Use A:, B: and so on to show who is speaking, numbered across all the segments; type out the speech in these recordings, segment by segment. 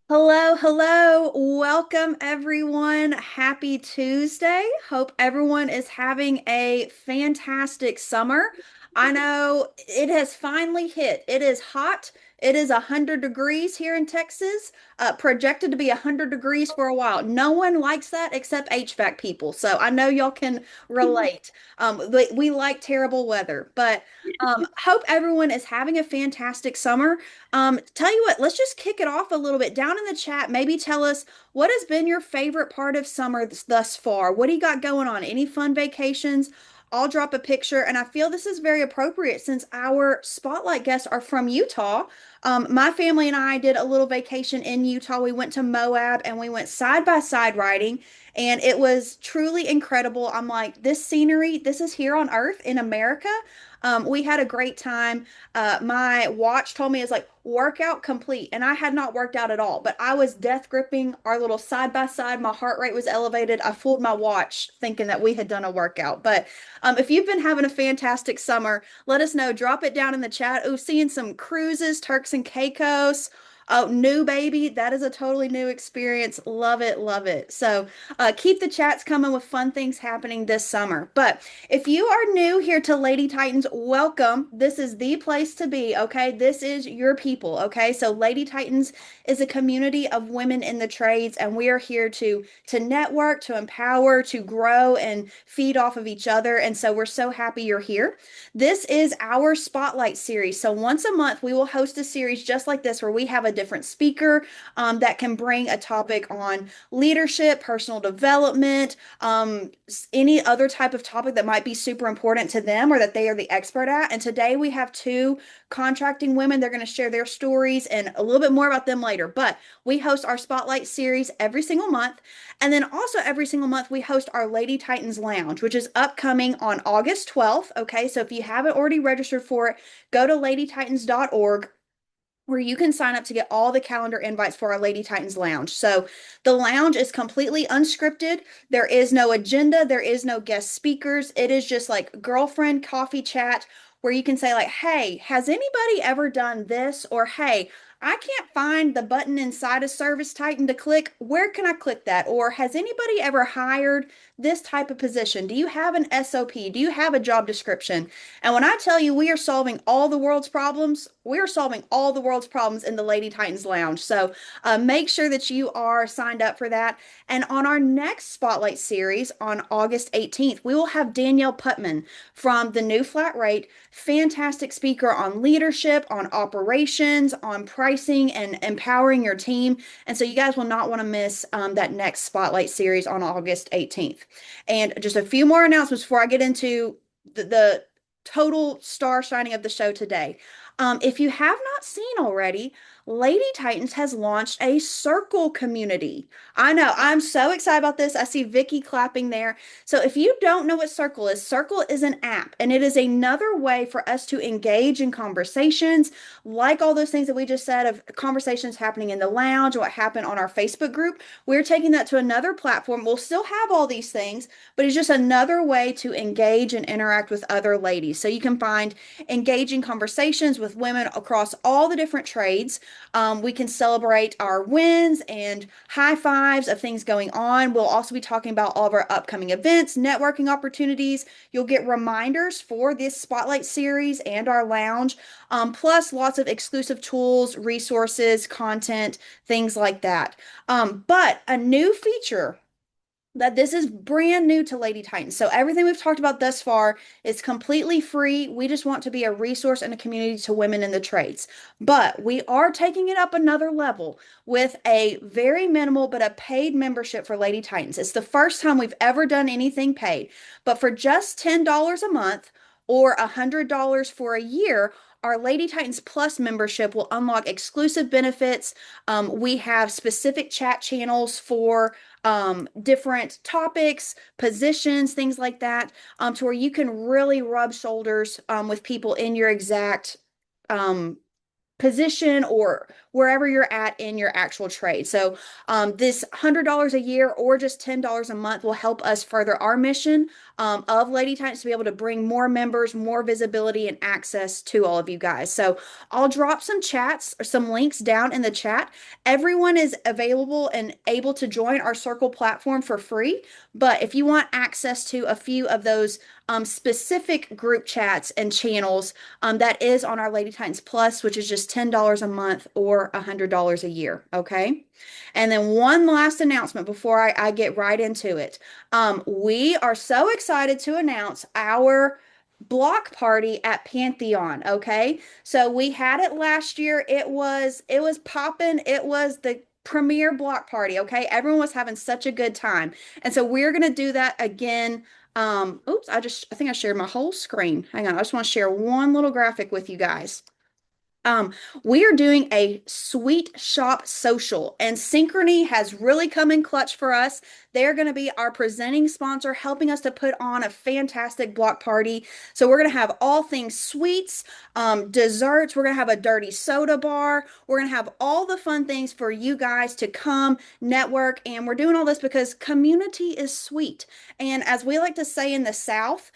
A: Hello, hello. Welcome, everyone. Happy Tuesday. Hope everyone is having a fantastic summer. I know it has finally hit. It is hot. It is 100 degrees here in Texas, projected to be 100 degrees for a while. No one likes that except HVAC people. So I know y'all can relate. We like terrible weather, but hope everyone is having a fantastic summer. Tell you what, let's just kick it off a little bit down in the chat. Maybe tell us what has been your favorite part of summer thus far. What do you got going on? Any fun vacations? I'll drop a picture, and I feel this is very appropriate since our spotlight guests are from Utah. My family and I did a little vacation in Utah. We went to Moab and we went side by side riding, and it was truly incredible. I'm like, this scenery, this is here on Earth in America. We had a great time. My watch told me it's like workout complete, and I had not worked out at all, but I was death gripping our little side by side. My heart rate was elevated. I fooled my watch thinking that we had done a workout. But if you've been having a fantastic summer, let us know. Drop it down in the chat. Oh, seeing some cruises, Turks and Caicos. Oh, new baby. That is a totally new experience. Love it, love it. So keep the chats coming with fun things happening this summer. But if you are new here to Lady Titans, welcome. This is the place to be, okay? This is your people, okay? So Lady Titans is a community of women in the trades, and we are here to network, to empower, to grow, and feed off of each other. And so we're so happy you're here. This is our spotlight series. So once a month, we will host a series just like this where we have a different speaker that can bring a topic on leadership, personal development, any other type of topic that might be super important to them or that they are the expert at. And today we have two contracting women. They're going to share their stories and a little bit more about them later. But we host our spotlight series every single month. And then also every single month, we host our Lady Titans Lounge, which is upcoming on August 12th. Okay, so if you haven't already registered for it, go to ladytitans.org where you can sign up to get all the calendar invites for our Lady Titans Lounge. So the lounge is completely unscripted. There is no agenda, there is no guest speakers. It is just like girlfriend coffee chat where you can say like, "Hey, has anybody ever done this?" or "Hey, I can't find the button inside a Service Titan to click. Where can I click that?" Or "Has anybody ever hired this type of position? Do you have an SOP? Do you have a job description?" And when I tell you we are solving all the world's problems, we are solving all the world's problems in the Lady Titans Lounge. So make sure that you are signed up for that. And on our next Spotlight series on August 18th, we will have Danielle Putman from the New Flat Rate, fantastic speaker on leadership, on operations, on pricing, and empowering your team. And so you guys will not want to miss that next Spotlight series on August 18th. And just a few more announcements before I get into the total star shining of the show today. If you have not seen already, Lady Titans has launched a circle community. I know, I'm so excited about this. I see Vicky clapping there. So if you don't know what Circle is an app, and it is another way for us to engage in conversations, like all those things that we just said of conversations happening in the lounge, what happened on our Facebook group. We're taking that to another platform. We'll still have all these things, but it's just another way to engage and interact with other ladies. So you can find engaging conversations with women across all the different trades. We can celebrate our wins and high fives of things going on. We'll also be talking about all of our upcoming events, networking opportunities. You'll get reminders for this Spotlight series and our lounge, plus lots of exclusive tools, resources, content, things like that. But a new feature that this is brand new to Lady Titans. So everything we've talked about thus far is completely free. We just want to be a resource and a community to women in the trades. But we are taking it up another level with a very minimal but a paid membership for Lady Titans. It's the first time we've ever done anything paid. But for just $10 a month or $100 for a year, our Lady Titans Plus membership will unlock exclusive benefits. We have specific chat channels for different topics, positions, things like that, to where you can really rub shoulders with people in your exact um, position or wherever you're at in your actual trade. So this $100 a year or just $10 a month will help us further our mission of Lady Titans to be able to bring more members, more visibility, and access to all of you guys. So I'll drop some chats or some links down in the chat. Everyone is available and able to join our Circle platform for free. But if you want access to a few of those specific group chats and channels, that is on our Lady Titans Plus, which is just $10 a month or $100 a year. Okay. And then one last announcement before I get right into it. We are so excited to announce our block party at Pantheon. Okay. So we had it last year. It was popping. It was the premier block party. Okay. Everyone was having such a good time. And so we're gonna do that again. Oops, I think I shared my whole screen. Hang on, I just want to share one little graphic with you guys. Um, we are doing a sweet shop social, and Synchrony has really come in clutch for us. They're going to be our presenting sponsor, helping us to put on a fantastic block party. So we're going to have all things sweets, desserts. We're going to have a dirty soda bar. We're going to have all the fun things for you guys to come network. And we're doing all this because community is sweet. And as we like to say in the South,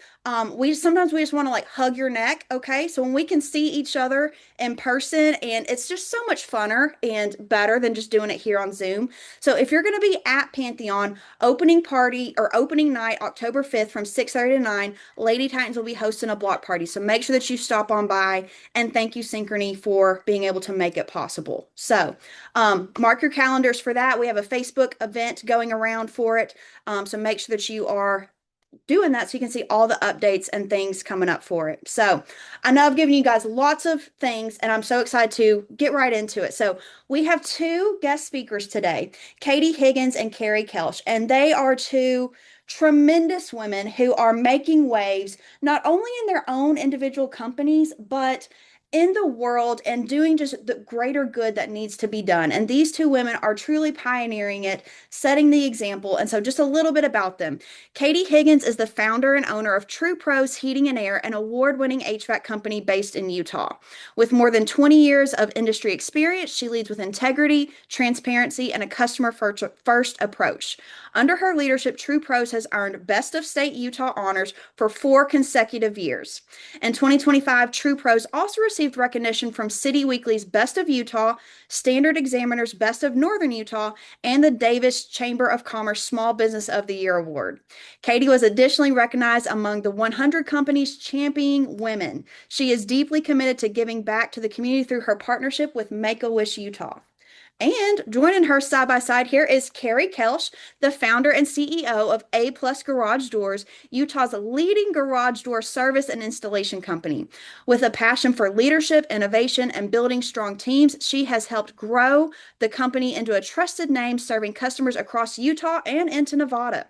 A: we sometimes we just want to like hug your neck. Okay. So when we can see each other in person, and it's just so much funner and better than just doing it here on Zoom. So if you're going to be at Pantheon, opening party or opening night, October 5th from 6:30 to 9, Lady Titans will be hosting a block party. So make sure that you stop on by, and thank you, Synchrony, for being able to make it possible. So mark your calendars for that. We have a Facebook event going around for it. So make sure that you are doing that so you can see all the updates and things coming up for it. So I know I've given you guys lots of things, and I'm so excited to get right into it. So we have two guest speakers today, Katy Higgins and Carrie Kelsch, and they are two tremendous women who are making waves not only in their own individual companies, but in the world and doing just the greater good that needs to be done. And these two women are truly pioneering it, setting the example. And so just a little bit about them. Katy Higgins is the founder and owner of True Pros Heating and Air, an award-winning HVAC company based in Utah. With more than 20 years of industry experience, she leads with integrity, transparency, and a customer-first approach. Under her leadership, True Pros has earned Best of State Utah honors for 4 consecutive years. In 2025, True Pros also received recognition from City Weekly's Best of Utah, Standard Examiner's Best of Northern Utah, and the Davis Chamber of Commerce Small Business of the Year Award. Katy was additionally recognized among the 100 companies championing women. She is deeply committed to giving back to the community through her partnership with Make-A-Wish Utah. And joining her side by side here is Carrie Kelsch, the founder and CEO of A Plus Garage Doors, Utah's leading garage door service and installation company. With a passion for leadership, innovation, and building strong teams, she has helped grow the company into a trusted name serving customers across Utah and into Nevada.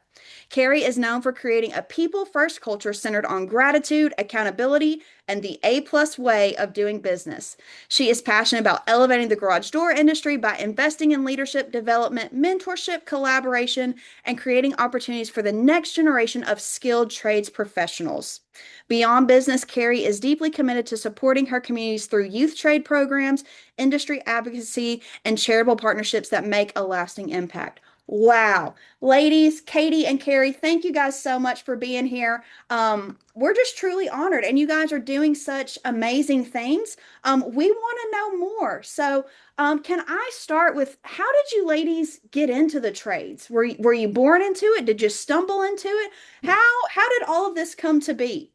A: Carrie is known for creating a people-first culture centered on gratitude, accountability, and the A-plus way of doing business. She is passionate about elevating the garage door industry by investing in leadership development, mentorship, collaboration, and creating opportunities for the next generation of skilled trades professionals. Beyond business, Carrie is deeply committed to supporting her communities through youth trade programs, industry advocacy, and charitable partnerships that make a lasting impact. Wow. Ladies, Katy and Carrie, thank you guys so much for being here. We're just truly honored, and you guys are doing such amazing things. We want to know more. So, can I start with how did you ladies get into the trades? Were you born into it? Did you stumble into it? How did all of this come to be?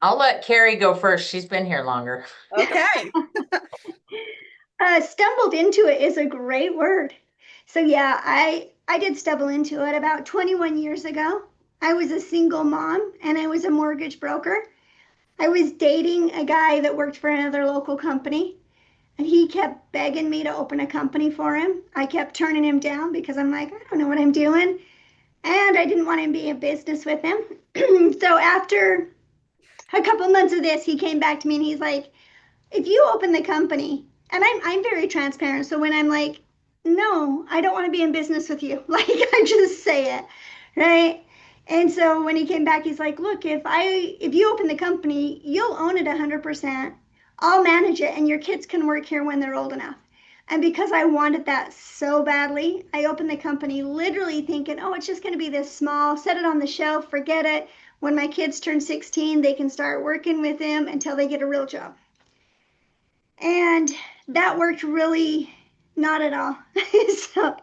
B: I'll let Carrie go first. She's been here longer.
A: Okay.
C: Stumbled into it is a great word. So yeah, I did stumble into it about 21 years ago. I was a single mom and I was a mortgage broker. I was dating a guy that worked for another local company, and he kept begging me to open a company for him. I kept turning him down because I'm like, I don't know what I'm doing. And I didn't want to be in business with him. So after a couple months of this, he came back to me and he's like, if you open the company, and I'm very transparent. So when I'm like, no, I don't want to be in business with you, like I just say it, right? And so when he came back, he's like, look, if you open the company, you'll own it 100%. I'll manage it, and your kids can work here when they're old enough. And because I wanted that so badly, I opened the company literally thinking, oh, it's just going to be this small, set it on the shelf, forget it. When my kids turn 16, they can start working with them until they get a real job. And that worked really not at all. So,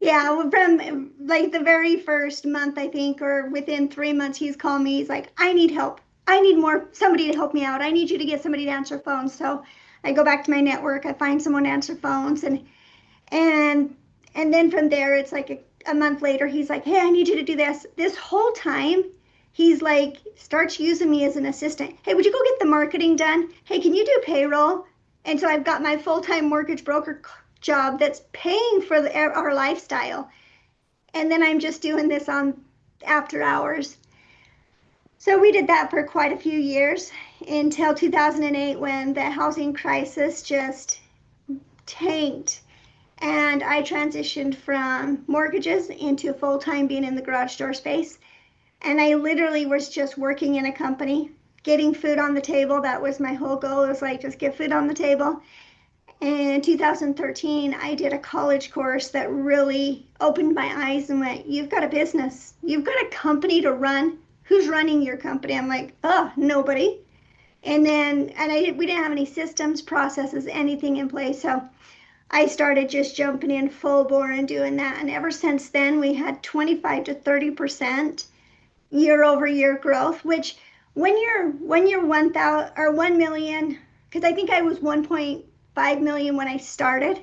C: yeah, from like the very first month, I think, or within 3 months, he's called me. He's like, I need help. I need somebody to help me out. I need you to get somebody to answer phones. So I go back to my network. I find someone to answer phones, and and then from there, it's like a month later, he's like, hey, I need you to do this. This whole time, he's like, starts using me as an assistant. Hey, would you go get the marketing done? Hey, can you do payroll? And so I've got my full-time mortgage broker job that's paying for our lifestyle. And then I'm just doing this on after hours. So we did that for quite a few years until 2008 when the housing crisis just tanked. And I transitioned from mortgages into full time being in the garage door space. And I literally was just working in a company, getting food on the table. That was my whole goal. It was like, just get food on the table. In 2013, I did a college course that really opened my eyes and went, you've got a business, you've got a company to run. Who's running your company? I'm like, oh, nobody. And then, we didn't have any systems, processes, anything in place. So I started just jumping in full bore and doing that. And ever since then, we had 25 to 30% year over year growth, which when you're 1,000 or 1 million, because I think I was 1.5 million when I started,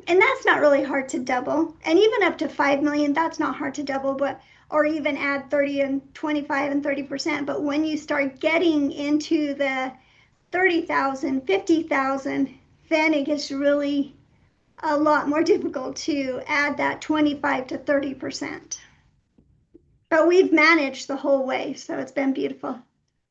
C: and that's not really hard to double. And even up to 5 million, that's not hard to double, but or even add 30 and 25 and 30%. But when you start getting into the 30,000, 50,000, then it gets really a lot more difficult to add that 25 to 30%. But we've managed the whole way, so it's been beautiful.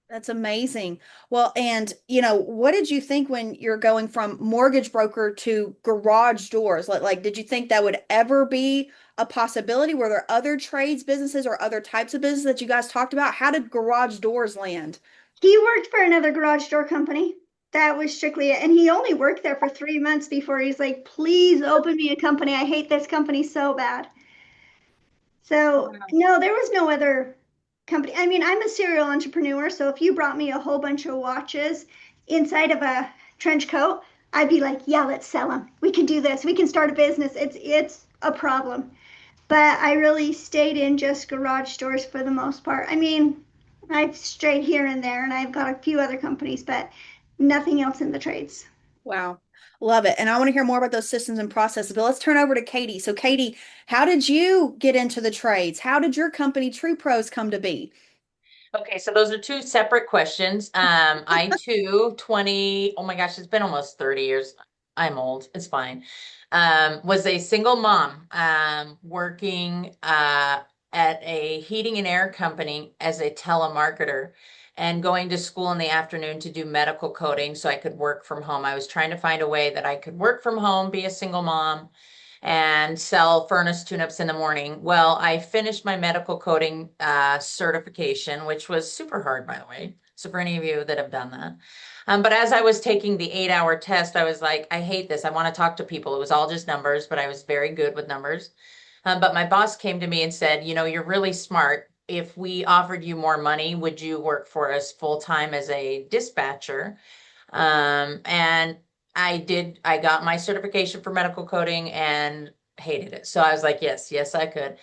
A: That's amazing. Well, and what did you think when you're going from mortgage broker to garage doors? Like, did you think that would ever be a possibility? Were there other trades businesses or other types of business that you guys talked about? How did garage doors land?
C: He worked for another garage door company. That was strictly it. And he only worked there for 3 months before he's like, please open me a company. I hate this company so bad. So,
A: Wow.
C: no, there was no other company. I mean, I'm a serial entrepreneur. So if you brought me a whole bunch of watches inside of a trench coat, I'd be like, yeah, let's sell them. We can do this. We can start a business. It's a problem. But I really stayed in just garage doors for the most part. I mean, I've strayed here and there, and I've got a few other companies, but nothing else in the trades.
A: Wow. Love it. And I want to hear more about those systems and processes. But let's turn over to Katie. So, Katie, how did you get into the trades? How did your company, True Pros, come to be?
B: Okay, so those are two separate questions. I too, 20, oh my gosh, it's been almost 30 years. I'm old, it's fine. Was a single mom, working at a heating and air company as a telemarketer and going to school in the afternoon to do medical coding so I could work from home. I was trying to find a way that I could work from home, be a single mom, and sell furnace tune-ups in the morning. Well, I finished my medical coding certification, which was super hard, by the way. So for any of you that have done that. But as I was taking the 8-hour test, I was like, I hate this. I want to talk to people. It was all just numbers, but I was very good with numbers. But my boss came to me and said, you're really smart. If we offered you more money, would you work for us full time as a dispatcher? And I got my certification for medical coding and hated it. So I was like, yes, yes, I could.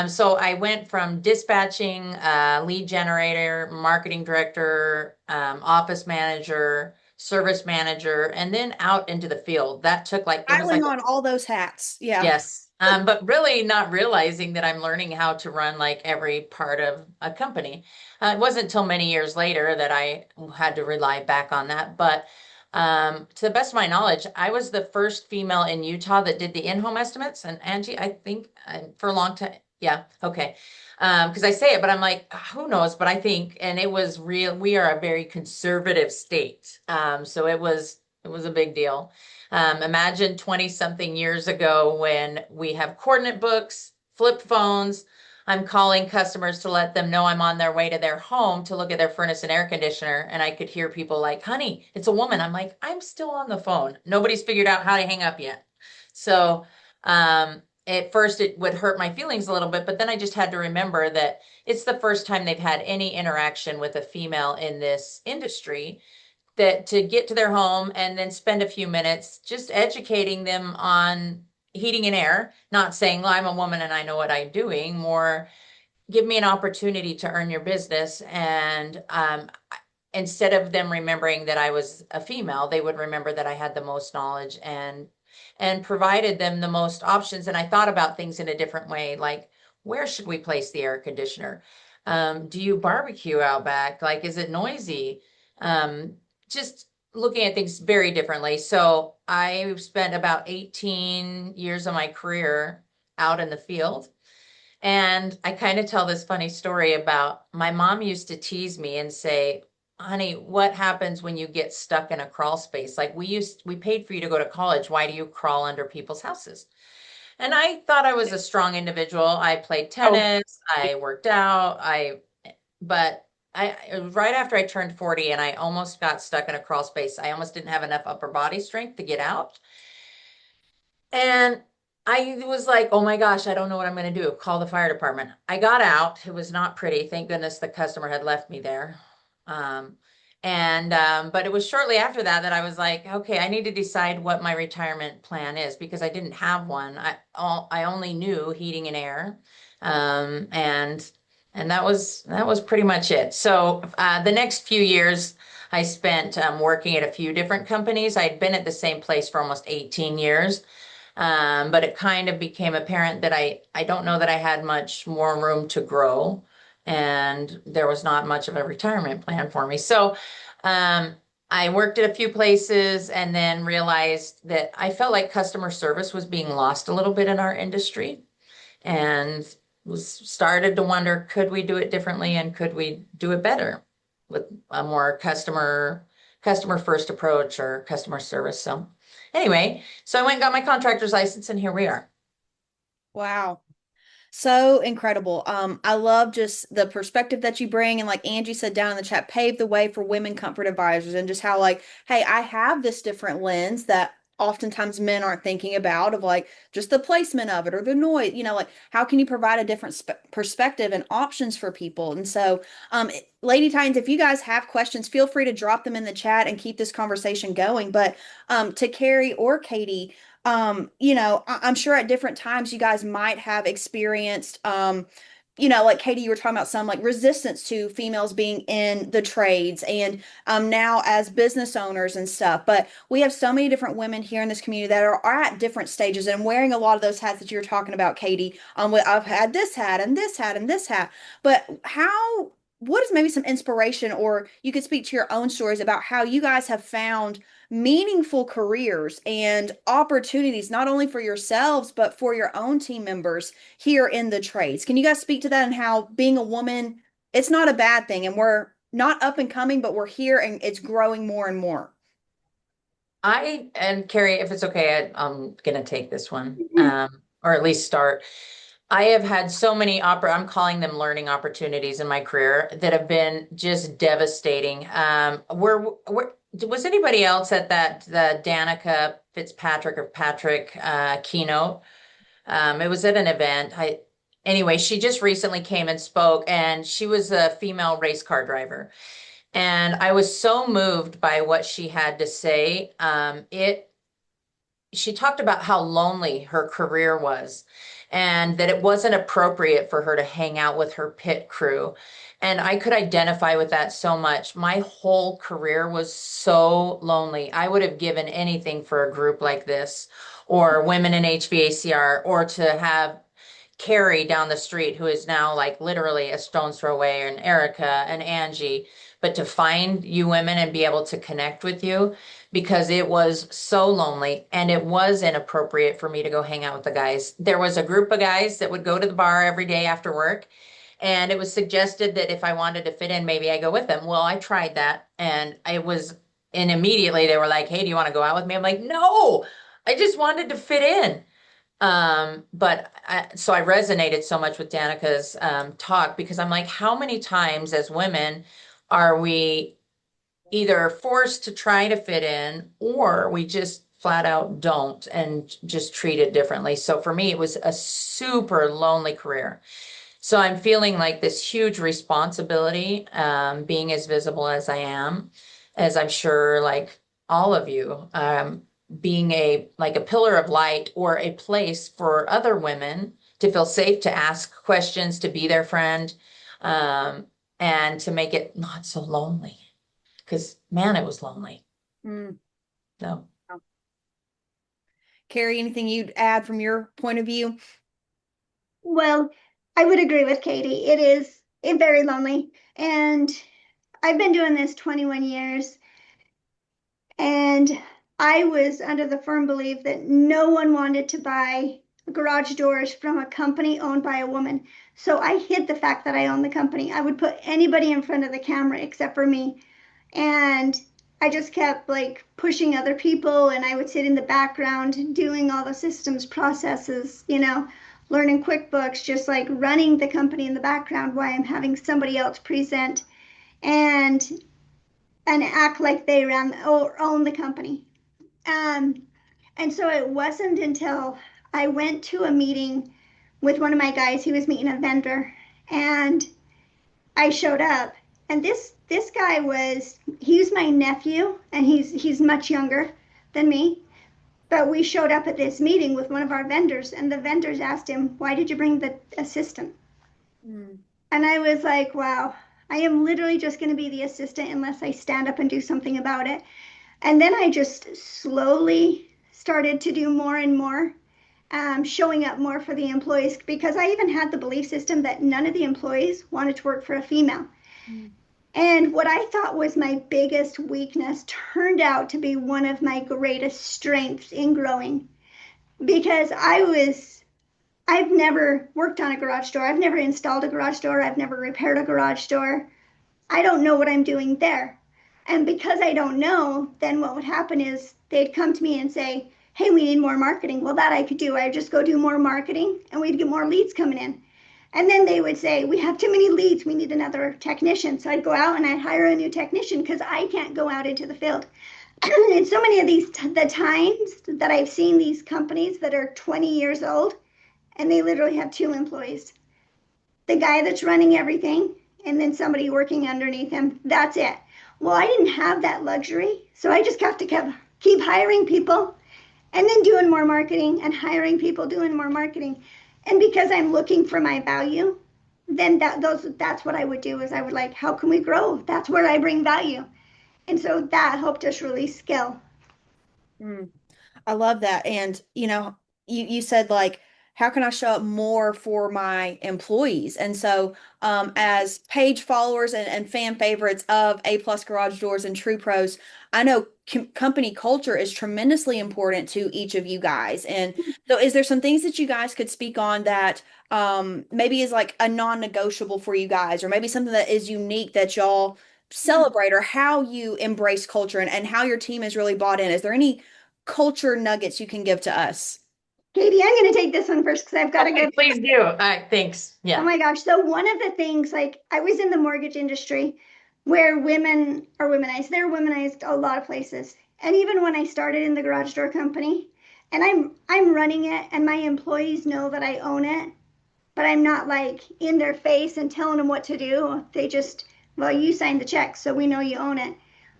B: So I went from dispatching, lead generator, marketing director, office manager, service manager, and then out into the field. That took like, it was
A: Piling
B: like,
A: on all those hats. Yeah.
B: yes. But really not realizing that I'm learning how to run like every part of a company. It wasn't until many years later that I had to rely back on that. But to the best of my knowledge, I was the first female in Utah that did the in-home estimates. And Angie, I think for a long time, yeah, okay. Because I say it, but I'm like, who knows? But I think, and it was real. We are a very conservative state, so it was a big deal. Imagine 20 something years ago when we have coordinate books, flip phones, I'm calling customers to let them know I'm on their way to their home to look at their furnace and air conditioner. And I could hear people like, honey, it's a woman. I'm like, I'm still on the phone. Nobody's figured out how to hang up yet. So, at first it would hurt my feelings a little bit, but then I just had to remember that it's the first time they've had any interaction with a female in this industry, that to get to their home and then spend a few minutes just educating them on heating and air, not saying, well, I'm a woman and I know what I'm doing, more give me an opportunity to earn your business. And instead of them remembering that I was a female, they would remember that I had the most knowledge and provided them the most options. And I thought about things in a different way, like where should we place the air conditioner? Do you barbecue out back? Like, is it noisy? Um, just looking at things very differently. So I spent about 18 years of my career out in the field. And I kind of tell this funny story about my mom used to tease me and say, honey, what happens when you get stuck in a crawl space? Like we paid for you to go to college. Why do you crawl under people's houses? And I thought I was a strong individual. I played tennis, I worked out, but I it was right after I turned 40 and I almost got stuck in a crawl space. I almost didn't have enough upper body strength to get out. And I was like, oh my gosh, I don't know what I'm going to do. Call the fire department. I got out. It was not pretty. Thank goodness the customer had left me there. Um, but it was shortly after that that I was like, okay, I need to decide what my retirement plan is because I didn't have one. I only knew heating and air. Um, and and that was pretty much it. So the next few years I spent working at a few different companies. I'd been at the same place for almost 18 years. But it kind of became apparent that I don't know that I had much more room to grow, and there was not much of a retirement plan for me. So um, I worked at a few places and then realized that I felt like customer service was being lost a little bit in our industry, and was started to wonder, could we do it differently and could we do it better with a more customer first approach or customer service. So anyway, so I went and got my contractor's license and here we are.
A: Wow. So incredible. I love just the perspective that you bring. And like Angie said down in the chat, pave the way for women comfort advisors and just how like, hey, I have this different lens that oftentimes men aren't thinking about of like just the placement of it or the noise, like how can you provide a different perspective and options for people? And so, Lady Titans, if you guys have questions, feel free to drop them in the chat and keep this conversation going. But to Carrie or Katie, I'm sure at different times you guys might have experienced, like Katie, you were talking about some like resistance to females being in the trades and now as business owners and stuff. But we have so many different women here in this community that are at different stages and wearing a lot of those hats that you were talking about, Katie. I've had this hat and this hat and this hat. But what is maybe some inspiration, or you could speak to your own stories about how you guys have found meaningful careers and opportunities, not only for yourselves, but for your own team members here in the trades. Can you guys speak to that and how being a woman, it's not a bad thing and we're not up and coming, but we're here and it's growing more and more?
B: And Carrie, if it's okay, I'm gonna take this one, or at least start. I have had so many I'm calling them learning opportunities in my career that have been just devastating. Was anybody else at the Danica Fitzpatrick or Patrick keynote? It was at an event. Anyway, she just recently came and spoke, and she was a female race car driver. And I was so moved by what she had to say. She talked about how lonely her career was and that it wasn't appropriate for her to hang out with her pit crew. And I could identify with that so much. My whole career was so lonely. I would have given anything for a group like this, or women in HVACR, or to have Carrie down the street, who is now like literally a stone's throw away, and Erica and Angie, but to find you women and be able to connect with you, because it was so lonely and it was inappropriate for me to go hang out with the guys. There was a group of guys that would go to the bar every day after work, and it was suggested that if I wanted to fit in, maybe I go with them. Well, I tried that, and immediately they were like, hey, do you want to go out with me? I'm like, no, I just wanted to fit in. So I resonated so much with Danica's talk because I'm like, how many times as women are we either forced to try to fit in or we just flat out don't and just treat it differently? So for me, it was a super lonely career. So I'm feeling like this huge responsibility, being as visible as I am, as I'm sure like all of you, being a like a pillar of light or a place for other women to feel safe to ask questions, to be their friend, um, and to make it not so lonely. Because man, it was lonely.
A: Mm.
B: No.
A: Carrie, anything you'd add from your point of view?
C: Well, I would agree with Katie. It is very lonely. And I've been doing this 21 years, and I was under the firm belief that no one wanted to buy garage doors from a company owned by a woman. So I hid the fact that I owned the company. I would put anybody in front of the camera except for me. And I just kept like pushing other people, and I would sit in the background doing all the systems processes, learning QuickBooks, just like running the company in the background while I'm having somebody else present and act like they ran or own the company. Um, and so it wasn't until I went to a meeting with one of my guys. He was meeting a vendor, and I showed up. And this guy he's my nephew, and he's much younger than me. But we showed up at this meeting with one of our vendors, and the vendors asked him, "Why did you bring the assistant?"
A: Mm.
C: And I was like, wow, I am literally just going to be the assistant unless I stand up and do something about it. And then I just slowly started to do more and more, showing up more for the employees, because I even had the belief system that none of the employees wanted to work for a female.
A: Mm.
C: And what I thought was my biggest weakness turned out to be one of my greatest strengths in growing, because I've never worked on a garage door. I've never installed a garage door. I've never repaired a garage door. I don't know what I'm doing there. And because I don't know, then what would happen is they'd come to me and say, "Hey, we need more marketing." Well, that I could do. I'd just go do more marketing and we'd get more leads coming in. And then they would say, "We have too many leads. We need another technician." So I'd go out and I'd hire a new technician because I can't go out into the field. And so many of the times that I've seen these companies that are 20 years old and they literally have 2 employees. The guy that's running everything, and then somebody working underneath him. That's it. Well, I didn't have that luxury, so I just have to keep hiring people and then doing more marketing and hiring people, doing more marketing. And because I'm looking for my value, then that's what I would do, is I would like, how can we grow? That's where I bring value. And so that helped us really scale.
A: Mm. I love that. And you said like, how can I show up more for my employees? And so as page followers and fan favorites of A Plus Garage Doors and True Pros, I know company culture is tremendously important to each of you guys. And so is there some things that you guys could speak on that maybe is like a non-negotiable for you guys, or maybe something that is unique that y'all celebrate, or how you embrace culture and how your team is really bought in? Is there any culture nuggets you can give to us?
C: Katie, I'm going to take this one first because I've got a
B: Okay,
C: good.
B: please do. All right, thanks.
C: Oh
B: Yeah.
C: my gosh. So one of the things, like I was in the mortgage industry where women are womanized. They're womanized a lot of places. And even when I started in the garage door company, and I'm running it and my employees know that I own it, but I'm not like in their face and telling them what to do. They just, well, you signed the check, so we know you own it.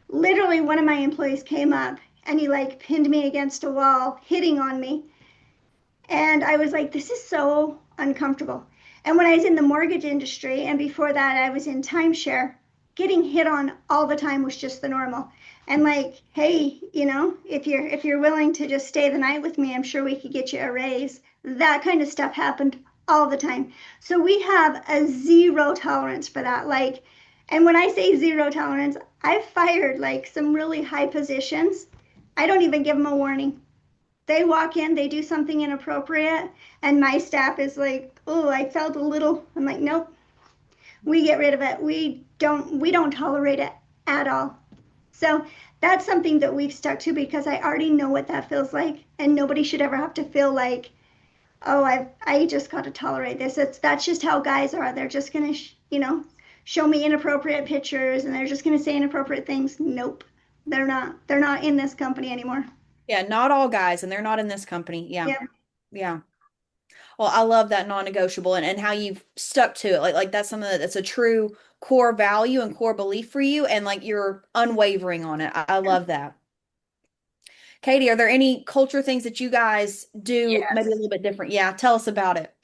C: Literally one of my employees came up and he like pinned me against a wall, hitting on me. And I was like, this is so uncomfortable. And when I was in the mortgage industry, and before that, I was in timeshare, getting hit on all the time was just the normal. And like, hey, if you're willing to just stay the night with me, I'm sure we could get you a raise. That kind of stuff happened all the time. So we have a zero tolerance for that. Like, and when I say zero tolerance, I've fired like some really high positions. I don't even give them a warning. They walk in, they do something inappropriate, and my staff is like, "Oh, I felt a little." I'm like, "Nope, we get rid of it. We don't tolerate it at all." So that's something that we've stuck to because I already know what that feels like, and nobody should ever have to feel like oh, I just got to tolerate this. That's just how guys are. They're just gonna, show me inappropriate pictures, and they're just gonna say inappropriate things. Nope, they're not. They're not in this company anymore.
A: Yeah, not all guys, and they're not in this company. Yeah.
C: Yeah.
A: Yeah. Well, I love that non-negotiable and how you've stuck to it. Like that's something that's a true core value and core belief for you, and like you're unwavering on it. I love that. Katie, are there any culture things that you guys do maybe a
B: Yes.
A: little bit different? Yeah, tell us about it.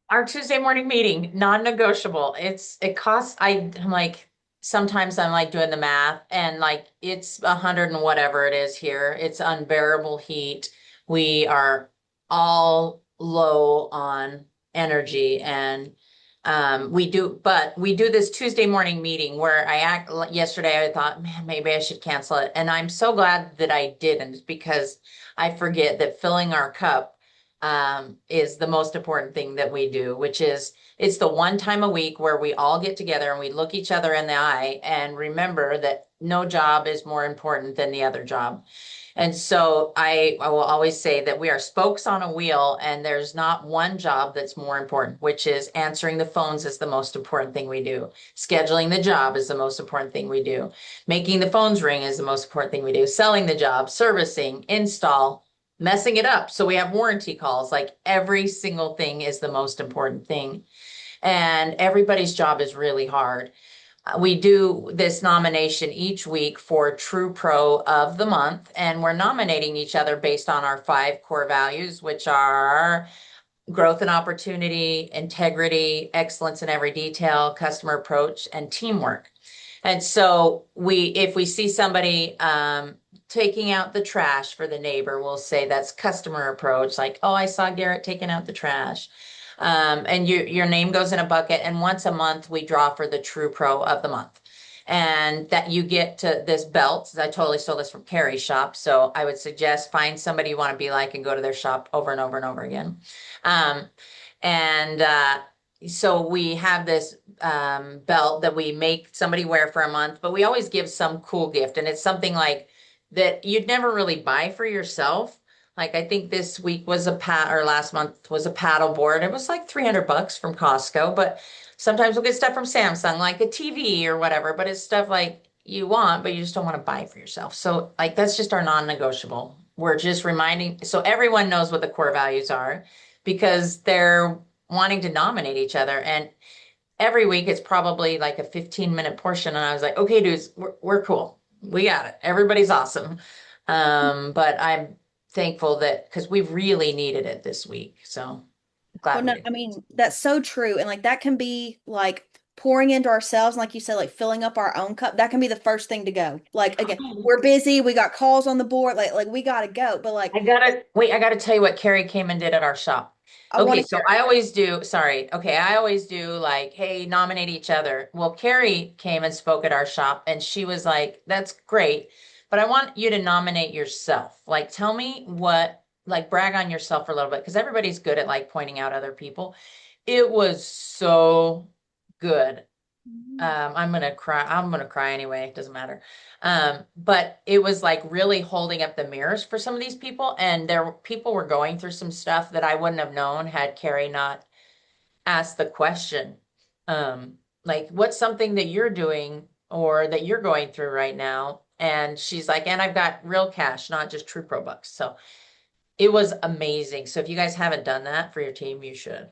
B: Our Tuesday morning meeting, non-negotiable. It costs, I'm like, sometimes I'm like doing the math and like it's 100 and whatever it is here. It's unbearable heat. We are all low on energy and but we do this Tuesday morning meeting where yesterday I thought, man, maybe I should cancel it. And I'm so glad that I didn't because I forget that filling our cup is the most important thing that we do, which is it's the one time a week where we all get together and we look each other in the eye and remember that no job is more important than the other job. And so I will always say that we are spokes on a wheel and there's not one job that's more important, which is answering the phones is the most important thing we do. Scheduling the job is the most important thing we do. Making the phones ring is the most important thing we do. Selling the job, servicing, install, messing it up. So we have warranty calls. Like every single thing is the most important thing. And everybody's job is really hard. We do this nomination each week for True Pro of the month, and we're nominating each other based on our 5 core values, which are growth and opportunity, integrity, excellence in every detail, customer approach, and teamwork. And so if we see somebody taking out the trash for the neighbor, we'll say that's customer approach. Like, oh, I saw Garrett taking out the trash. And your name goes in a bucket. And once a month, we draw for the True Pro of the month. And that you get to this belt. I totally stole this from Carrie's shop. So I would suggest find somebody you want to be like and go to their shop over and over and over again. Um, and so we have this belt that we make somebody wear for a month, but we always give some cool gift. And it's something like that you'd never really buy for yourself. Like I think this week was or last month was a paddle board. It was like $300 from Costco, but sometimes we'll get stuff from Samsung, like a TV or whatever, but it's stuff like you want, but you just don't want to buy for yourself. So like that's just our non-negotiable. We're just reminding, so everyone knows what the core values are because they're wanting to nominate each other. And every week it's probably like a 15-minute portion. And I was like, okay, dudes, we're cool. We got it. Everybody's awesome. But I'm thankful that because we really needed it this week. So
A: Well,
B: glad we
A: no,
B: did.
A: I mean, that's so true. And like that can be like pouring into ourselves, and like you said, like filling up our own cup. That can be the first thing to go. Like again, we're busy, we got calls on the board, like we gotta go. But like
B: I gotta tell you what Carrie came and did at our shop.
A: I want
B: Okay,
A: to
B: so
A: hear
B: I always do, sorry. Okay, I always do like, hey, nominate each other. Well, Carrie came and spoke at our shop and she was like, that's great, but I want you to nominate yourself. Like, tell me like brag on yourself for a little bit because everybody's good at like pointing out other people. It was so good.
A: it.
B: I'm gonna cry. I'm gonna cry anyway. It doesn't matter. But it was like really holding up the mirrors for some of these people, and people were going through some stuff that I wouldn't have known had Carrie not asked the question. Like, what's something that you're doing or that you're going through right now? And she's like, and I've got real cash, not just True Pro bucks. So it was amazing. So if you guys haven't done that for your team, you should.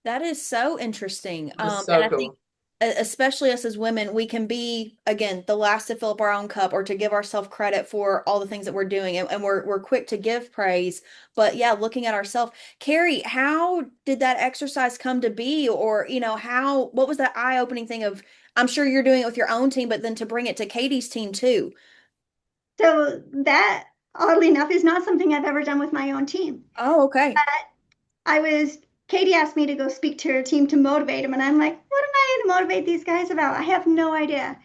A: That is so interesting.
B: It was
A: And
B: so
A: I think
B: cool.
A: especially us as women, we can be again the last to fill up our own cup or to give ourselves credit for all the things that we're doing, and we're quick to give praise. But yeah, looking at ourselves, Carrie, how did that exercise come to be, or how what was that eye-opening thing of? I'm sure you're doing it with your own team, but then to bring it to Katie's team too.
C: So that, oddly enough, is not something I've ever done with my own team.
A: Oh, okay.
C: I was, Katie asked me to go speak to her team to motivate them. And I'm like, what am I going to motivate these guys about? I have no idea.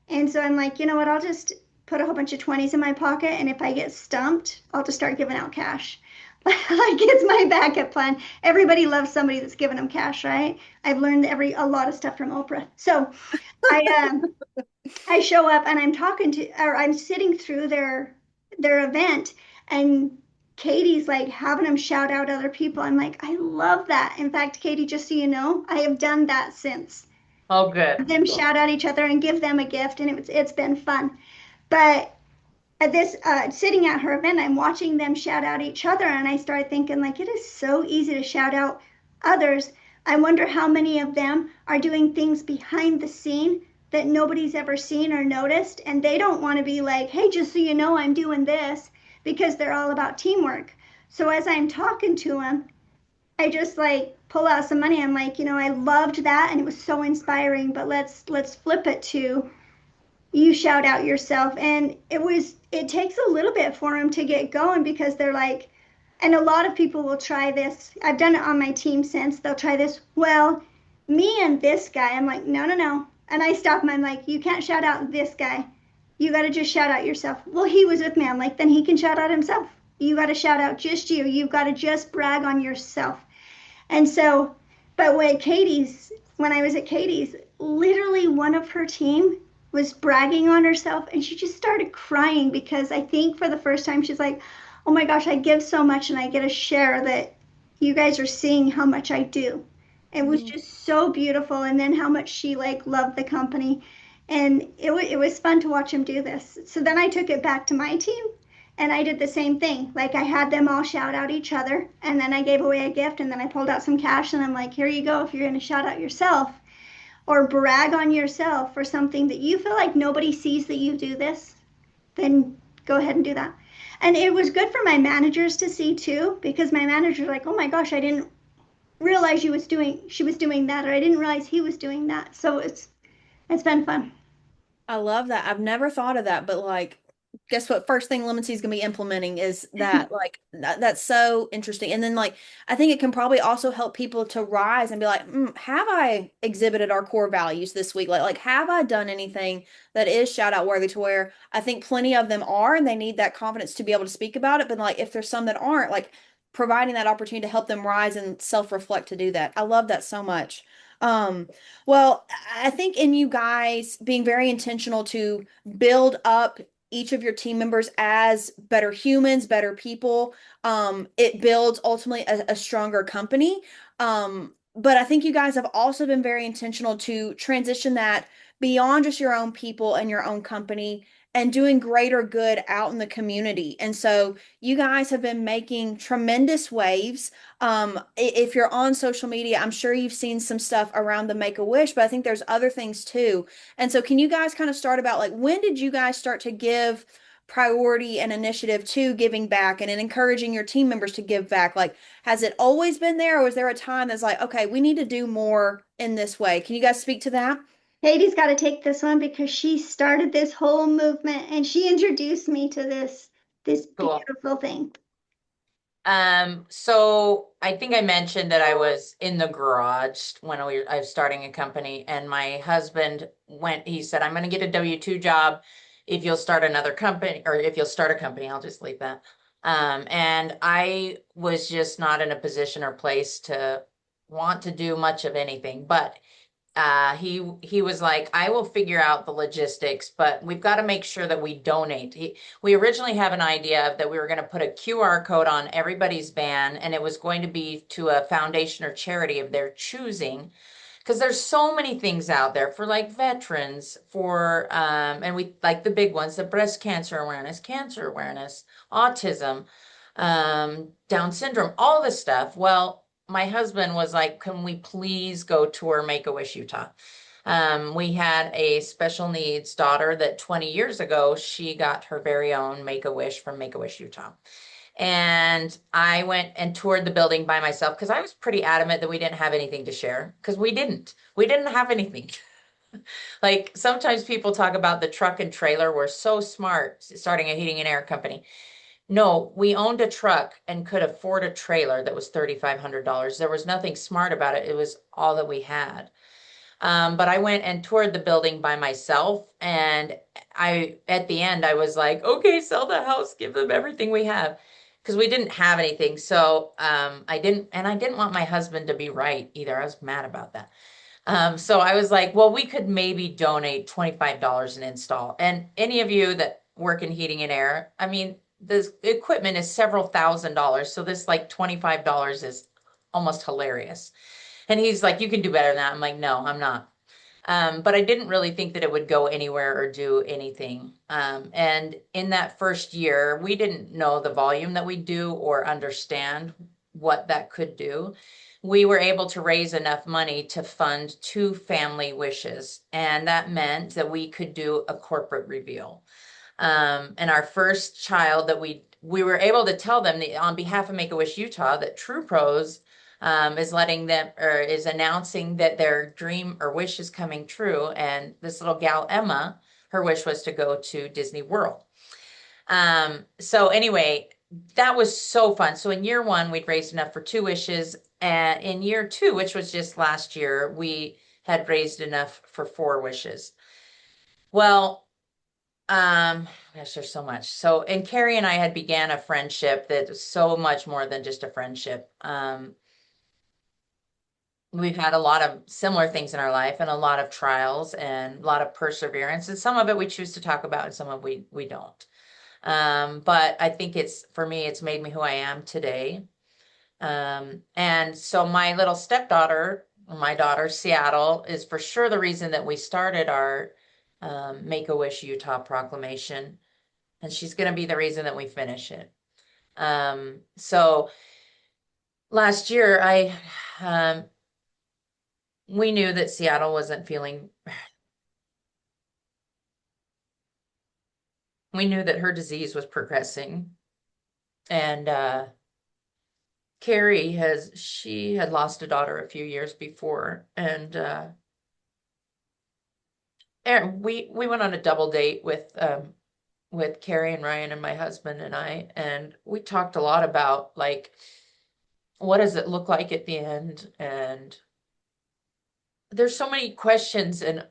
C: And so I'm like, you know what? I'll just put a whole bunch of 20s in my pocket. And if I get stumped, I'll just start giving out cash. Like it's my backup plan. Everybody loves somebody that's giving them cash, right? I've learned a lot of stuff from Oprah. So I I show up and I'm talking to or I'm sitting through their event and Katie's like having them shout out other people. I'm like, I love that. In fact, Katie, just so you know, I have done that since.
B: Oh, good.
C: Them shout out each other and give them a gift, and it's been fun. But at this sitting at her event, I'm watching them shout out each other, and I started thinking like it is so easy to shout out others. I wonder how many of them are doing things behind the scene that nobody's ever seen or noticed, and they don't want to be like, hey, just so you know, I'm doing this, because they're all about teamwork. So as I'm talking to them, I just like pull out some money. I'm like, I loved that and it was so inspiring, but let's flip it to you shout out yourself. And it takes a little bit for them to get going because they're like, and a lot of people will try this. I've done it on my team since. They'll try this. Well, me and this guy. I'm like, no, no, no. And I stop them. I'm like, you can't shout out this guy. You got to just shout out yourself. Well, he was with me. I'm like, then he can shout out himself. You got to shout out just you. You've got to just brag on yourself. And so, but when I was at Katie's, literally one of her team was bragging on herself and she just started crying because I think for the first time she's like, oh my gosh, I give so much and I get a share that you guys are seeing how much I do. It was
A: Mhm.
C: just so beautiful. And then how much she like loved the company. And it was fun to watch him do this. So then I took it back to my team and I did the same thing. Like I had them all shout out each other, and then I gave away a gift, and then I pulled out some cash, and I'm like, here you go. If you're going to shout out yourself or brag on yourself for something that you feel like nobody sees that you do this, then go ahead and do that. And it was good for my managers to see too, because my manager's like, oh my gosh, I didn't realize she was doing that, or I didn't realize he was doing that. So it's been fun.
A: I love that. I've never thought of that, but like, guess what? First thing Lemon Tea is gonna be implementing is that, like, that's so interesting. And then, like, I think it can probably also help people to rise and be like, have I exhibited our core values this week? Like, have I done anything that is shout out worthy to where I think plenty of them are, and they need that confidence to be able to speak about it. But like, if there's some that aren't, like, providing that opportunity to help them rise and self-reflect to do that. I love that so much. Um, well, I think in you guys being very intentional to build up each of your team members as better humans, better people, it builds ultimately a stronger company. But I think you guys have also been very intentional to transition that beyond just your own people and your own company and doing greater good out in the community. And so you guys have been making tremendous waves. If you're on social media, I'm sure you've seen some stuff around the Make-A-Wish, but I think there's other things too. And so can you guys kind of start about like when did you guys start to give priority and initiative to giving back and in encouraging your team members to give back? Like, has it always been there, or was there a time that's like, okay, we need to do more in this way? Can you guys speak to that?
C: Katie's got to take this one because she started this whole movement and she introduced me to this
B: Cool.
C: beautiful thing.
B: So I think I mentioned that I was in the garage when I was starting a company, and my husband he said, I'm going to get a W-2 job if you'll start another company, or if you'll start a company, I'll just leave that. And I was just not in a position or place to want to do much of anything, but he was like, I will figure out the logistics, but we've got to make sure that we donate. We originally have an idea of that we were going to put a QR code on everybody's van, and it was going to be to a foundation or charity of their choosing, because there's so many things out there for like veterans, for and we like the big ones, the breast cancer awareness, autism, Down syndrome, all this stuff. Well, my husband was like, can we please go tour Make-A-Wish Utah? We had a special needs daughter that 20 years ago, she got her very own Make-A-Wish from Make-A-Wish Utah. And I went and toured the building by myself because I was pretty adamant that we didn't have anything to share, because we didn't. We didn't have anything. Like sometimes people talk about the truck and trailer. We're so smart starting a heating and air company. No, we owned a truck and could afford a trailer that was $3,500. There was nothing smart about it. It was all that we had. But I went and toured the building by myself, and at the end, I was like, okay, sell the house, give them everything we have, because we didn't have anything. So I didn't want my husband to be right either. I was mad about that. So I was like, well, we could maybe donate $25 an install. And any of you that work in heating and air, I mean, the equipment is several $1,000s. So this like $25 is almost hilarious. And he's like, you can do better than that. I'm like, no, I'm not. But I didn't really think that it would go anywhere or do anything. And in that first year, we didn't know the volume that we do or understand what that could do. We were able to raise enough money to fund 2 family wishes. And that meant that we could do a corporate reveal. And our first child that we were able to tell them that on behalf of Make-A-Wish Utah that True Pros is letting them or is announcing that their dream or wish is coming true. And this little gal, Emma, her wish was to go to Disney World. So anyway, that was so fun. So in year 1, we'd raised enough for 2 wishes. And in year 2, which was just last year, we had raised enough for 4 wishes. Well, gosh, there's so much. So, and Carrie and I had began a friendship that was so much more than just a friendship. We've had a lot of similar things in our life and a lot of trials and a lot of perseverance. And some of it we choose to talk about and some of we don't. But I think for me, it's made me who I am today. And so my little stepdaughter, my daughter, Seattle, is for sure the reason that we started our Make-A-Wish Utah proclamation. And she's going to be the reason that we finish it. So last year, we knew that Seattle wasn't feeling, we knew that her disease was progressing. And Carrie she had lost a daughter a few years before. And we went on a double date with Carrie and Ryan and my husband and I, and we talked a lot about like, what does it look like at the end? And there's so many questions and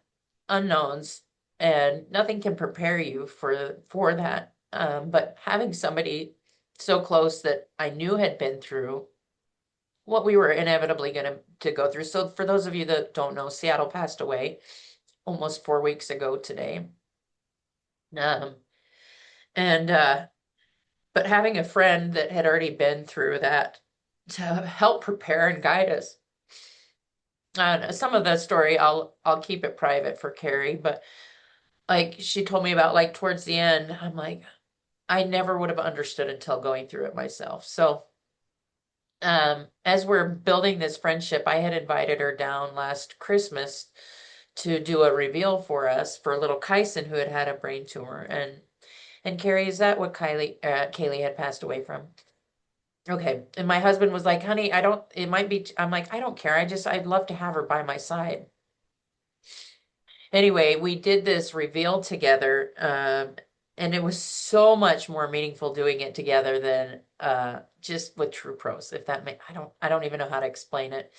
B: unknowns, and nothing can prepare you for that. But having somebody so close that I knew had been through what we were inevitably going to go through. So for those of you that don't know, Seattle passed away almost 4 weeks ago today. But having a friend that had already been through that to help prepare and guide us. Some of the story I'll keep it private for Carrie, but like she told me about like towards the end, I'm like, I never would have understood until going through it myself. So as we're building this friendship, I had invited her down last Christmas to do a reveal for us for little Kyson, who had a brain tumor. And Carrie, is that what Kaylee had passed away from? Okay. And my husband was like, honey, I'm like, I don't care. I'd love to have her by my side. Anyway, we did this reveal together, and it was so much more meaningful doing it together than just with True Pros. If that I don't even know how to explain it.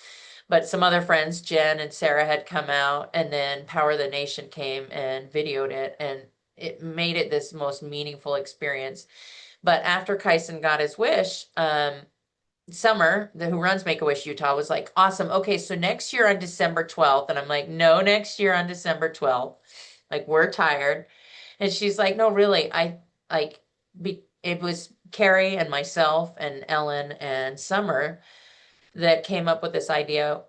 B: But some other friends, Jen and Sarah, had come out, and then Power of the Nation came and videoed it, and it made it this most meaningful experience. But after Kyson got his wish, Summer, who runs Make-A-Wish Utah, was like, awesome. Okay, so next year on December 12th. And I'm like, no, next year on December 12th. Like, we're tired. And she's like, no, really, it was Carrie and myself and Ellen and Summer that came up with this idea.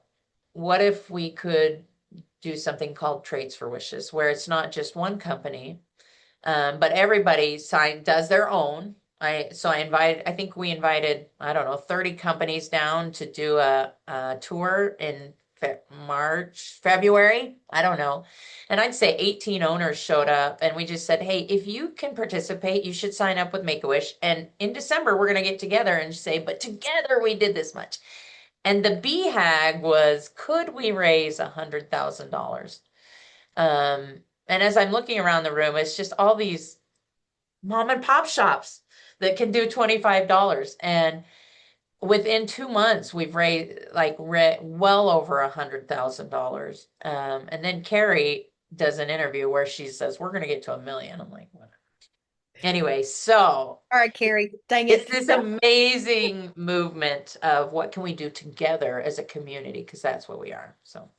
B: What if we could do something called Traits for Wishes, where it's not just one company, but everybody does their own. I think we invited, I don't know, 30 companies down to do a tour in February. I don't know. And I'd say 18 owners showed up, and we just said, hey, if you can participate, you should sign up with Make-A-Wish. And in December, we're going to get together and say, but together we did this much. And the BHAG was, could we raise $100,000? And as I'm looking around the room, it's just all these mom and pop shops that can do $25. And within 2 months, we've raised well over $100,000. And then Carrie does an interview where she says, we're going to get to $1 million. I'm like, whatever. Anyway, so
A: All right, Carrie, dang it.
B: it's this amazing movement of what can we do together as a community, because that's what we are. So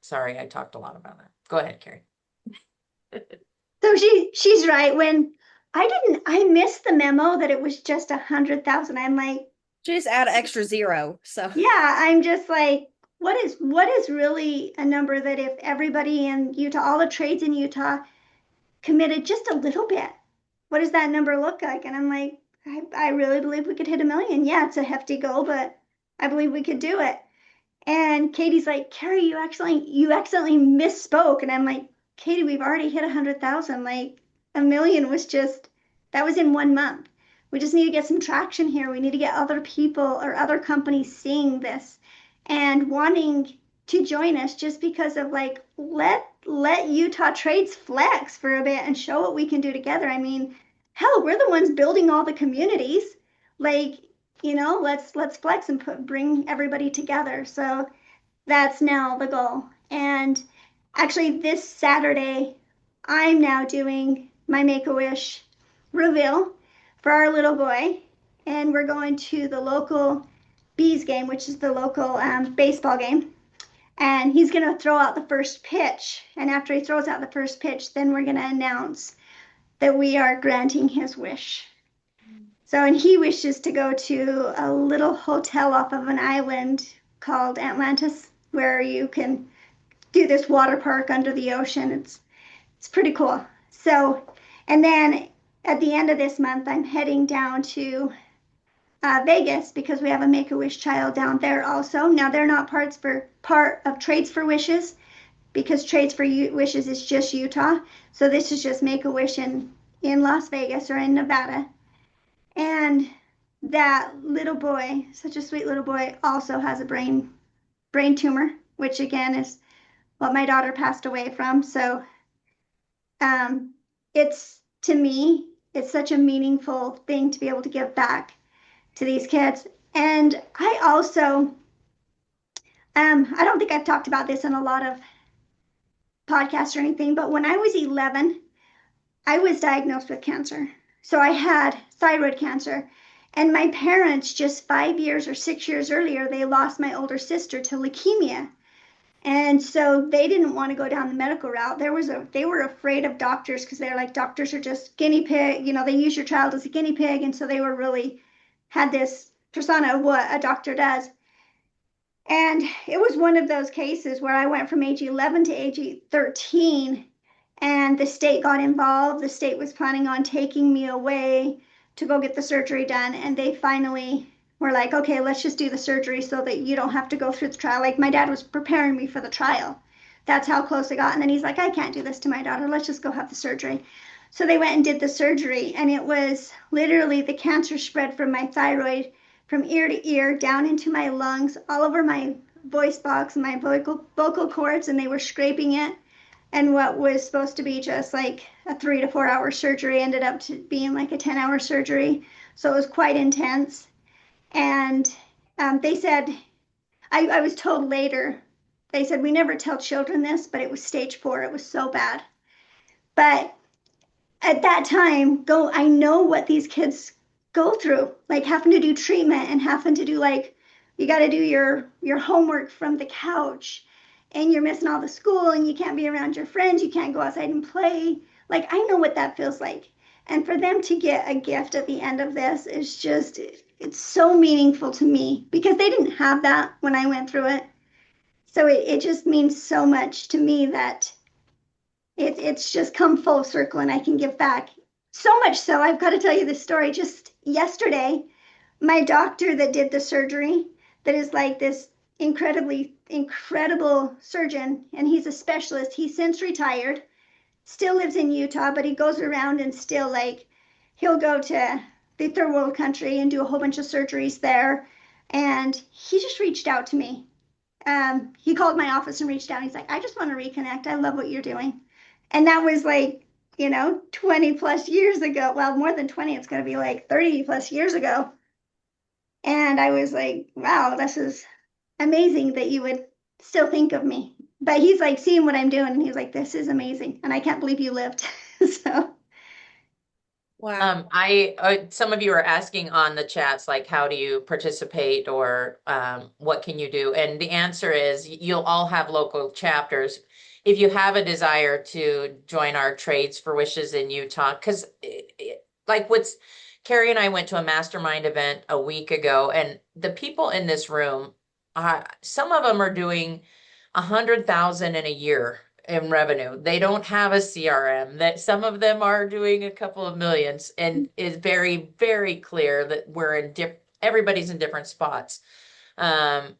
B: sorry, I talked a lot about that. Go ahead, Carrie.
C: So she's right. I missed the memo that it was just 100,000. I'm like,
A: Just add extra zero. So
C: yeah, I'm just like, what is really a number that if everybody in Utah, all the trades in Utah committed just a little bit, what does that number look like? And I'm like, I really believe we could hit 1 million. Yeah, it's a hefty goal, but I believe we could do it. And Katie's like, Carrie, you accidentally misspoke. And I'm like, Katie, we've already hit 100,000. Like 1 million was just that was in 1 month. We just need to get some traction here. We need to get other people or other companies seeing this and wanting to join us just because of like let Utah trades flex for a bit and show what we can do together. I mean, hell, we're the ones building all the communities. Like, let's flex and bring everybody together. So that's now the goal. And actually, this Saturday, I'm now doing my Make a Wish reveal for our little boy, and we're going to the local Bees game, which is the local baseball game. And he's going to throw out the first pitch. And after he throws out the first pitch, then we're going to announce that we are granting his wish. So, and he wishes to go to a little hotel off of an island called Atlantis, where you can do this water park under the ocean. It's pretty cool. So, and then at the end of this month, I'm heading down to Vegas because we have a Make a Wish child down there also. Now they're not part of Trades for Wishes because Trades for Wishes is just Utah. So this is just Make a Wish in Las Vegas or in Nevada. And that little boy, such a sweet little boy, also has a brain tumor, which again is what my daughter passed away from. So it's to me, it's such a meaningful thing to be able to give back to these kids. And I also, I don't think I've talked about this in a lot of podcasts or anything, but when I was 11, I was diagnosed with cancer. So I had thyroid cancer. And my parents, just 5 years or 6 years earlier, they lost my older sister to leukemia. And so they didn't want to go down the medical route. They were afraid of doctors because they're like, doctors are just guinea pig. They use your child as a guinea pig. And so they were really had this persona of what a doctor does. And it was one of those cases where I went from age 11 to age 13 and the state got involved. The state was planning on taking me away to go get the surgery done. And they finally were like, okay, let's just do the surgery so that you don't have to go through the trial. Like my dad was preparing me for the trial. That's how close it got. And then he's like, I can't do this to my daughter. Let's just go have the surgery. So they went and did the surgery. And it was literally the cancer spread from my thyroid from ear to ear down into my lungs, all over my voice box and my vocal cords. And they were scraping it. And what was supposed to be just like a 3 to 4 hour surgery ended up to being like a 10-hour surgery. So it was quite intense. And they said, I was told later, they said, we never tell children this, but it was stage 4. It was so bad. But at that time, I know what these kids go through, like having to do treatment and having to do like, you got to do your homework from the couch and you're missing all the school and you can't be around your friends. You can't go outside and play. Like, I know what that feels like. And for them to get a gift at the end of this is just, it's so meaningful to me because they didn't have that when I went through it. So it just means so much to me that it's just come full circle and I can give back. So much so, I've got to tell you this story. Just yesterday, my doctor that did the surgery, that is like this incredible surgeon, and he's a specialist. He's since retired, still lives in Utah, but he goes around and still like, he'll go to the third world country and do a whole bunch of surgeries there. And he just reached out to me. He called my office and reached out. He's like, I just want to reconnect. I love what you're doing. And that was like, 20 plus years ago. Well, more than 20, it's going to be like 30 plus years ago. And I was like, wow, this is amazing that you would still think of me. But he's like seeing what I'm doing and he's like, this is amazing. And I can't believe you lived. So,
A: wow.
B: Some of you are asking on the chats, like, how do you participate or what can you do? And the answer is you'll all have local chapters. if you have a desire to join our Trades for Wishes in Utah, because like what's Carrie and I went to a mastermind event a week ago, and the people in this room, some of them are doing 100,000 in a year in revenue. They don't have a CRM. That some of them are doing a couple of millions, and it's very, very clear that we're in everybody's in different spots. Um,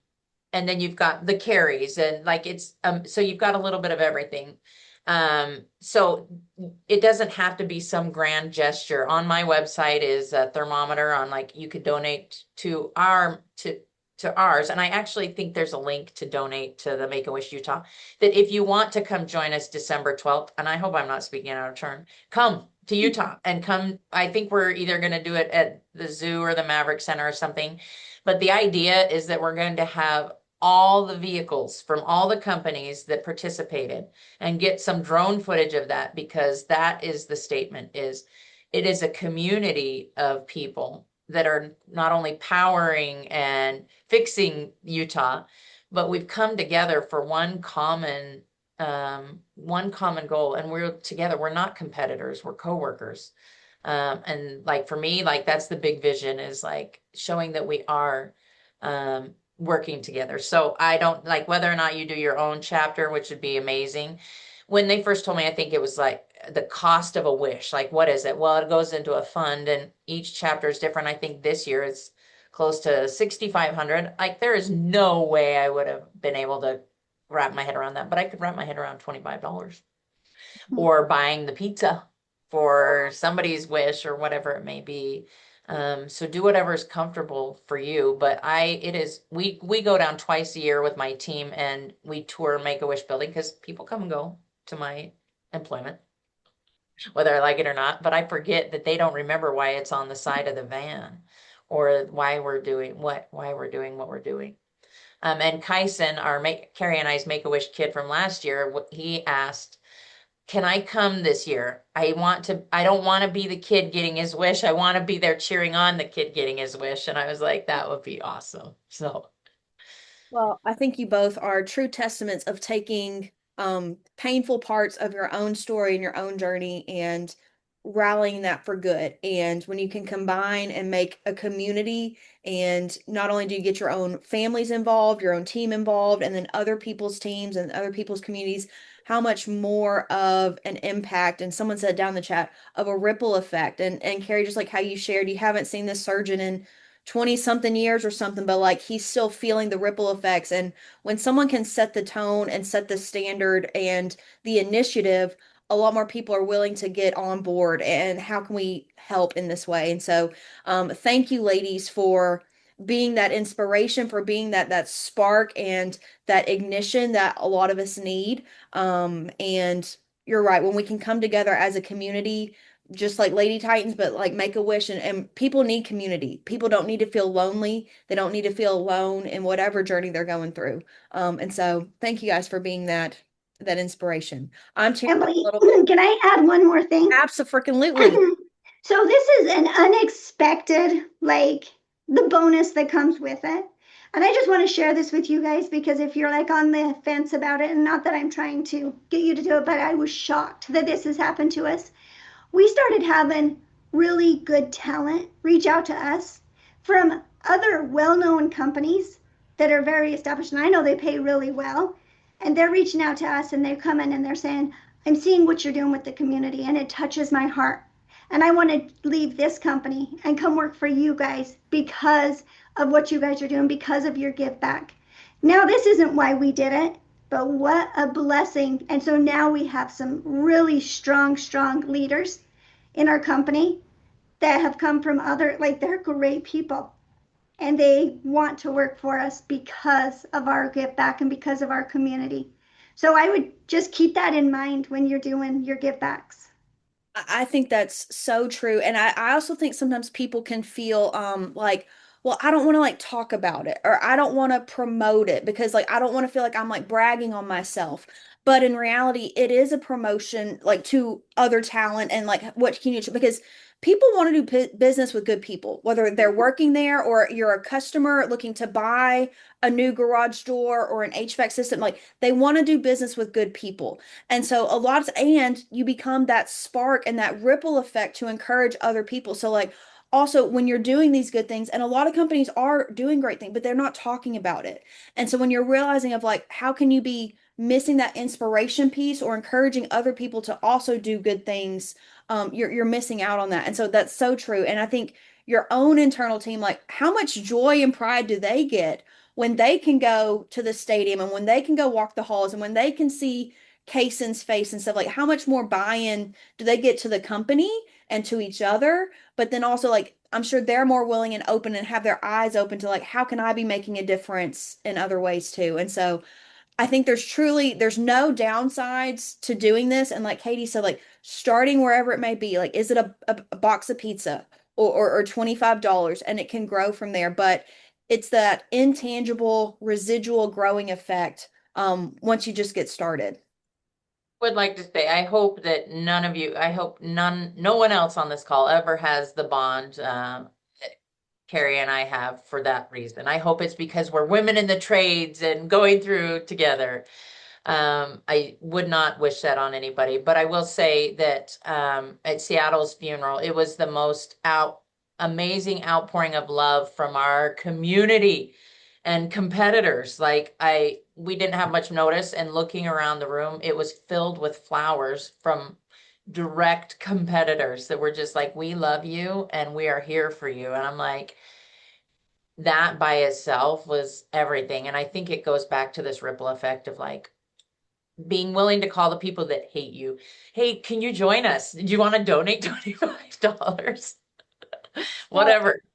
B: and then you've got the carries and like it's so you've got a little bit of everything. So it doesn't have to be some grand gesture. On my website is a thermometer on like you could donate to ours. And I actually think there's a link to donate to the Make-A-Wish Utah, that if you want to come join us December 12th, and I hope I'm not speaking out of turn, come to Utah and come. I think we're either going to do it at the zoo or the Maverick Center or something. But the idea is that we're going to have all the vehicles from all the companies that participated and get some drone footage of that, because that is the statement, is it is a community of people that are not only powering and fixing Utah, but we've come together for one common goal, and we're together. We're not competitors, we're coworkers. And like for me, like that's the big vision, is like showing that we are working together. So I don't like whether or not you do your own chapter, which would be amazing. When they first told me, I think it was like the cost of a wish. Like, what is it? Well, it goes into a fund and each chapter is different. I think this year it's close to 6,500. Like, there is no way I would have been able to wrap my head around that, but I could wrap my head around $25 or buying the pizza for somebody's wish or whatever it may be. So do whatever is comfortable for you. But we go down twice a year with my team and we tour Make-A-Wish building because people come and go to my employment, whether I like it or not. But I forget that they don't remember why it's on the side of the van or why we're doing what we're doing. And Kyson, Carrie and I's Make-A-Wish kid from last year, he asked, can I come this year? I don't want to be the kid getting his wish. I want to be there cheering on the kid getting his wish. And I was like, that would be awesome. So,
A: Well, I think you both are true testaments of taking painful parts of your own story and your own journey and rallying that for good. And when you can combine and make a community, and not only do you get your own families involved, your own team involved, and then other people's teams and other people's communities, how much more of an impact, and someone said down the chat, of a ripple effect. And Carrie, just like how you shared, you haven't seen this surgeon in 20 something years or something, but like he's still feeling the ripple effects. And when someone can set the tone and set the standard and the initiative, a lot more people are willing to get on board. And how can we help in this way? And so, thank you, ladies, for being that inspiration, for being that spark and that ignition that a lot of us need. And you're right, when we can come together as a community, just like Lady Titans, but like Make-A-Wish, and people need community. People don't need to feel lonely. They don't need to feel alone in whatever journey they're going through. And so thank you guys for being that inspiration. I'm changing a
C: Emily,
A: little bit.
C: can I add one more thing?
A: Absolutely.
C: So this is an unexpected, like the bonus that comes with it. And I just want to share this with you guys because if you're like on the fence about it, and not that I'm trying to get you to do it, but I was shocked that this has happened to us. We started having really good talent reach out to us from other well-known companies that are very established, and I know they pay really well. And they're reaching out to us and they're coming and they're saying, I'm seeing what you're doing with the community and it touches my heart. And I want to leave this company and come work for you guys because of what you guys are doing, because of your give back. Now, this isn't why we did it, but what a blessing. And so now we have some really strong, strong leaders in our company that have come from other, like they're great people. And they want to work for us because of our give back and because of our community. So I would just keep that in mind when you're doing your give backs.
A: I think that's so true. And I also think sometimes people can feel like, well, I don't want to like talk about it, or I don't want to promote it because like I don't want to feel like I'm like bragging on myself. But in reality, it is a promotion like to other talent and like what can you, because people want to do business with good people, whether they're working there or you're a customer looking to buy a new garage door or an HVAC system. Like they want to do business with good people. And so and you become that spark and that ripple effect to encourage other people. So like also when you're doing these good things, and a lot of companies are doing great things, but they're not talking about it. And so when you're realizing of like, how can you be missing that inspiration piece or encouraging other people to also do good things, you're missing out on that. And so that's so true. And I think your own internal team, like how much joy and pride do they get when they can go to the stadium and when they can go walk the halls and when they can see Kaysen's face and stuff, like how much more buy-in do they get to the company and to each other? But then also like I'm sure they're more willing and open and have their eyes open to like how can I be making a difference in other ways too? And so I think there's no downsides to doing this. And like Katie said, like starting wherever it may be, like is it a box of pizza or $25 and it can grow from there. But it's that intangible residual growing effect once you just get started.
B: Would like to say, I hope that none of you, I hope no one else on this call ever has the bond that Carrie and I have for that reason. I hope it's because we're women in the trades and going through together. I would not wish that on anybody, but I will say that at Seattle's funeral, it was the most amazing outpouring of love from our community and competitors. We didn't have much notice, and looking around the room, it was filled with flowers from direct competitors that were just like, we love you and we are here for you. And I'm like, that by itself was everything. And I think it goes back to this ripple effect of like being willing to call the people that hate you. Hey, can you join us? Do you want to donate $25?
A: Well,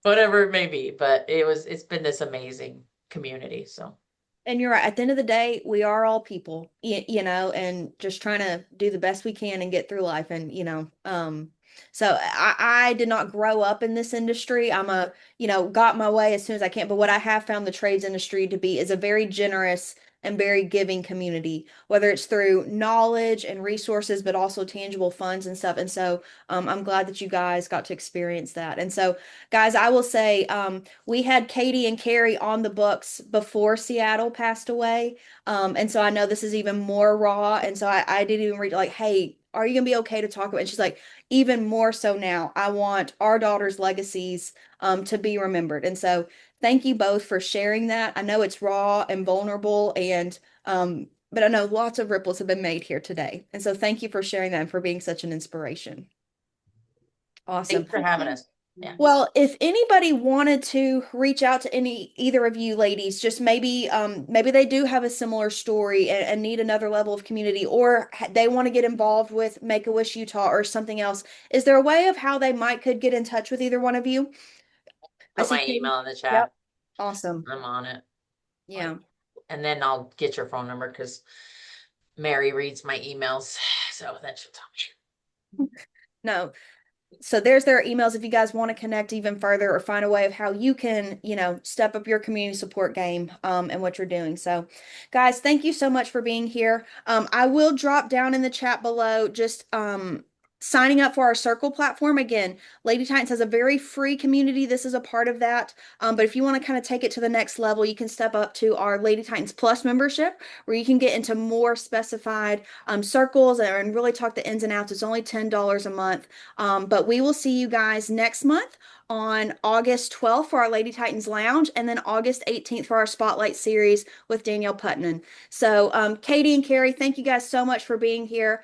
B: Whatever it may be. But it's been this amazing community. So
A: and you're right. At the end of the day, we are all people, and just trying to do the best we can and get through life. And, so I did not grow up in this industry. Got my way as soon as I can. But what I have found the trades industry to be is a very generous and very giving community, whether it's through knowledge and resources, but also tangible funds and stuff. And so I'm glad that you guys got to experience that. And so, guys, I will say, we had Katy and Carrie on the books before Seattle passed away. And so I know this is even more raw. And so I didn't even read like, hey, are you gonna be okay to talk about it? And she's like, even more so now, I want our daughter's legacies to be remembered. And so thank you both for sharing that. I know it's raw and vulnerable and but I know lots of ripples have been made here today. And so thank you for sharing that and for being such an inspiration. Awesome.
B: thanks for having us. Yeah.
A: Well, if anybody wanted to reach out to either of you ladies, just maybe they do have a similar story and need another level of community, or they want to get involved with Make-A-Wish Utah or something else, is there a way of how they might could get in touch with either one of you? I
B: Put
A: see
B: my
A: Katie.
B: email in the chat.
A: Yep. Awesome.
B: I'm on it.
A: Yeah.
B: And then I'll get your phone number because Mary reads my emails. So then she'll tell me.
A: No. So there's their emails if you guys want to connect even further or find a way of how you can, step up your community support game and what you're doing. So guys, thank you so much for being here. I will drop down in the chat below just signing up for our Circle platform. Again, Lady Titans has a very free community. This is a part of that. But if you want to kind of take it to the next level, you can step up to our Lady Titans Plus membership, where you can get into more specified circles and really talk the ins and outs. It's only $10 a month. But we will see you guys next month on August 12th for our Lady Titans Lounge, and then August 18th for our Spotlight series with Danielle Putnam. So, Katy and Carrie, thank you guys so much for being here.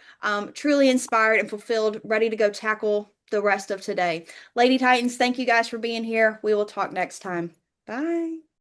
A: Truly inspired and fulfilled, ready to go tackle the rest of today. Lady Titans, thank you guys for being here. We will talk next time. Bye.